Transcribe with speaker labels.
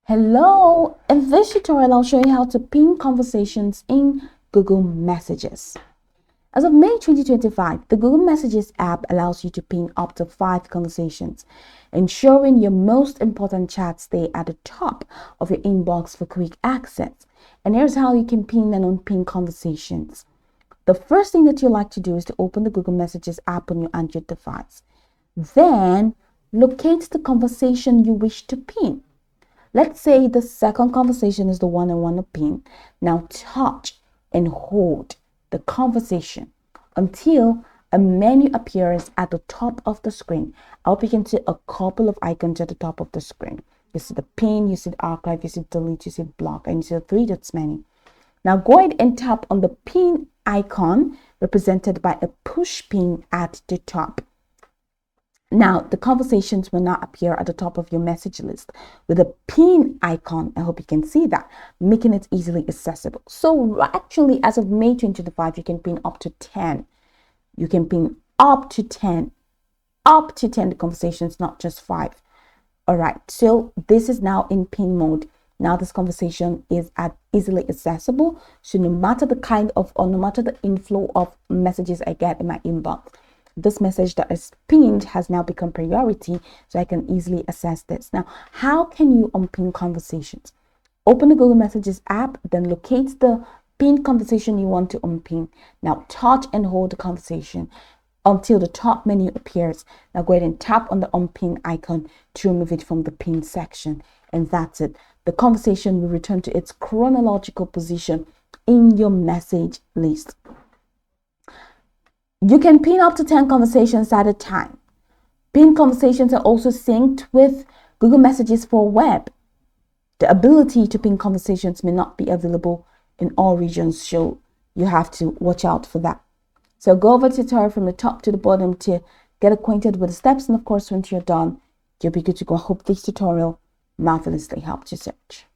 Speaker 1: Hello, in this tutorial I'll show you how to pin conversations in Google Messages. As of May 2025, the Google Messages app allows you to pin up to 5 conversations, ensuring your most important chats stay at the top of your inbox for quick access. And here's how you can pin and unpin conversations. The first thing that you like to do is to open the Google Messages app on your Android device. Then locate the conversation you wish to pin. Let's say the second conversation is the one I want to pin. Now touch and hold the conversation until a menu appears at the top of the screen. I hope you can see a couple of icons at the top of the screen. You see the pin, you see the archive, you see delete, you see block, and you see the 3 dots menu. Now go ahead and tap on the pin icon represented by a push pin at the top. Now, the conversations will not appear at the top of your message list with a pin icon. I hope you can see that, making it easily accessible. So actually, as of May 2025, you can pin up to 10. You can pin up to 10 conversations, not just 5. All right, so this is now in pin mode. Now this conversation is easily accessible. So no matter the kind of, or no matter the inflow of messages I get in my inbox, this message that is pinned has now become priority, so I can easily access this. Now, how can you unpin conversations? Open the Google Messages app, then locate the pinned conversation you want to unpin. Now, touch and hold the conversation until the top menu appears. Now, go ahead and tap on the unpin icon to remove it from the pin section. And that's it. The conversation will return to its chronological position in your message list. You can pin up to 10 conversations at a time. Pinned conversations are also synced with Google Messages for web. The ability to pin conversations may not be available in all regions, so you have to watch out for that. So go over the tutorial from the top to the bottom to get acquainted with the steps, and of course, once you're done, you'll be good to go. I hope this tutorial marvelously helped your search.